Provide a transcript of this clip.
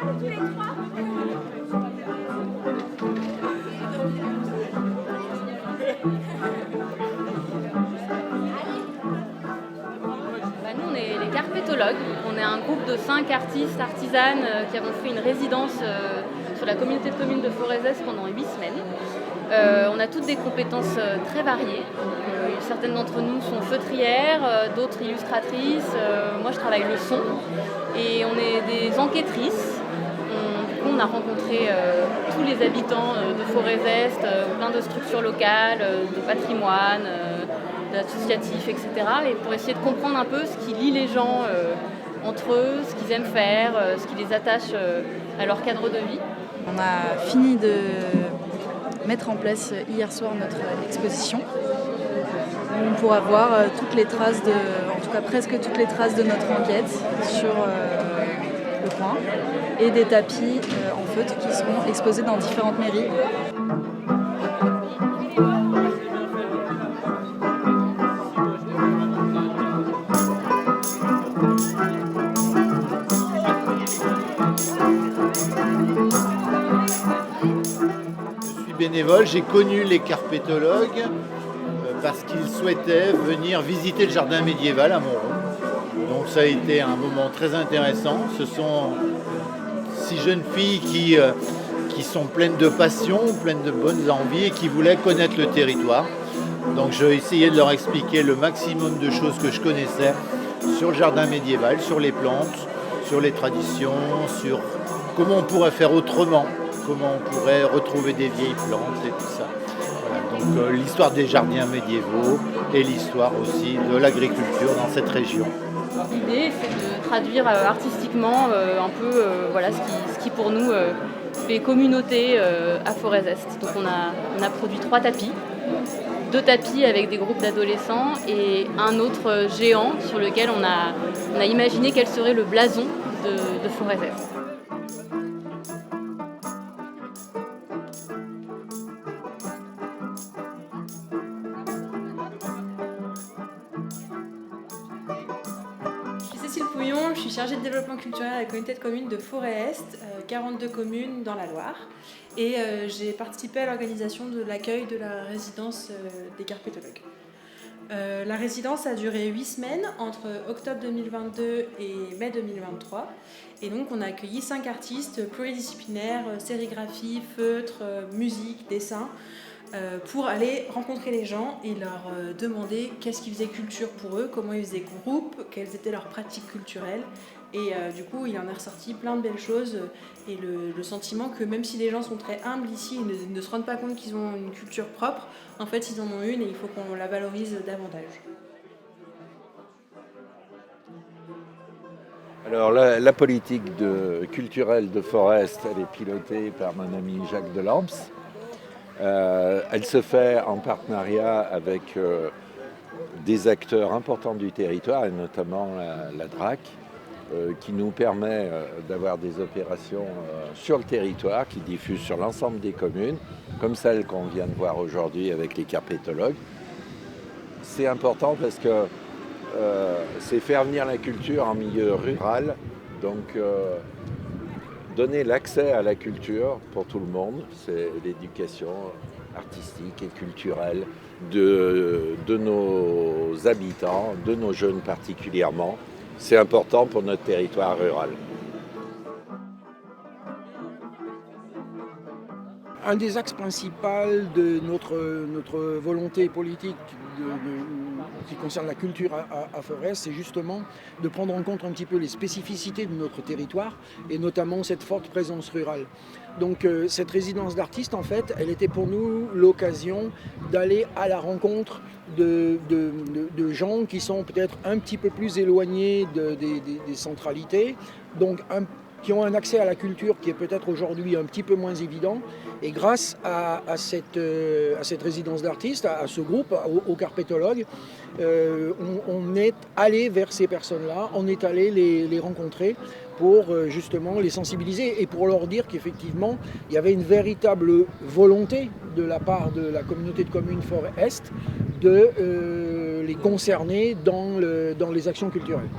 Nous, on est les carpétologues. On est un groupe de 5 artistes, artisanes qui avons fait une résidence sur la communauté de communes de Forez-Est pendant 8 semaines. On a toutes des compétences très variées. Certaines d'entre nous sont feutrières, d'autres illustratrices. Moi, je travaille le son. Et on est des enquêtrices. On a rencontré tous les habitants de Forez-Est, plein de structures locales, de patrimoine, d'associatifs, etc. Et pour essayer de comprendre un peu ce qui lie les gens entre eux, ce qu'ils aiment faire, ce qui les attache à leur cadre de vie. On a fini de mettre en place hier soir notre exposition. On pourra voir toutes les traces en tout cas presque toutes les traces de notre enquête sur le coin et des tapis en feutre qui seront exposés dans différentes mairies. Je suis bénévole, j'ai connu les carpétologues parce qu'ils souhaitaient venir visiter le jardin médiéval à Montrond. Donc ça a été un moment très intéressant. Ce sont 6 jeunes filles qui sont pleines de passion, pleines de bonnes envies et qui voulaient connaître le territoire. Donc j'ai essayé de leur expliquer le maximum de choses que je connaissais sur le jardin médiéval, sur les plantes, sur les traditions, sur comment on pourrait faire autrement, comment on pourrait retrouver des vieilles plantes et tout ça. Voilà, donc l'histoire des jardins médiévaux et l'histoire aussi de l'agriculture dans cette région. L'idée, c'est de traduire artistiquement un peu ce qui pour nous fait communauté à Forez-Est. Donc on a produit 3 tapis, 2 tapis avec des groupes d'adolescents et un autre géant sur lequel on a imaginé quel serait le blason de Forez-Est. Je suis chargée de développement culturel à la communauté de communes de Forez-Est, 42 communes dans la Loire. Et j'ai participé à l'organisation de l'accueil de la résidence des carpétologues. La résidence a duré 8 semaines, entre octobre 2022 et mai 2023. Et donc on a accueilli 5 artistes pluridisciplinaires, sérigraphie, feutre, musique, dessin, pour aller rencontrer les gens et leur demander qu'est-ce qui faisait culture pour eux, comment ils faisaient groupe, quelles étaient leurs pratiques culturelles. Et du coup, il en est ressorti plein de belles choses et le sentiment que même si les gens sont très humbles ici, ils ne se rendent pas compte qu'ils ont une culture propre, en fait ils en ont une et il faut qu'on la valorise davantage. Alors la politique culturelle de Forez-Est, elle est pilotée par mon ami Jacques Delamps. Elle se fait en partenariat avec des acteurs importants du territoire, et notamment la DRAC, qui nous permet d'avoir des opérations sur le territoire, qui diffusent sur l'ensemble des communes, comme celle qu'on vient de voir aujourd'hui avec les carpétologues. C'est important parce que c'est faire venir la culture en milieu rural, donc donner l'accès à la culture pour tout le monde, c'est l'éducation artistique et culturelle de nos habitants, de nos jeunes particulièrement. C'est important pour notre territoire rural. Un des axes principaux de notre volonté politique qui concerne la culture à Forez-Est, c'est justement de prendre en compte un petit peu les spécificités de notre territoire et notamment cette forte présence rurale. Donc cette résidence d'artistes, en fait, elle était pour nous l'occasion d'aller à la rencontre de gens qui sont peut-être un petit peu plus éloignés des centralités, donc qui ont un accès à la culture qui est peut-être aujourd'hui un petit peu moins évident. Et grâce à cette résidence d'artistes, à ce groupe, aux carpétologues, on est allé vers ces personnes-là, on est allé les rencontrer pour justement les sensibiliser et pour leur dire qu'effectivement, il y avait une véritable volonté de la part de la communauté de communes Forez-Est de les concerner dans les actions culturelles.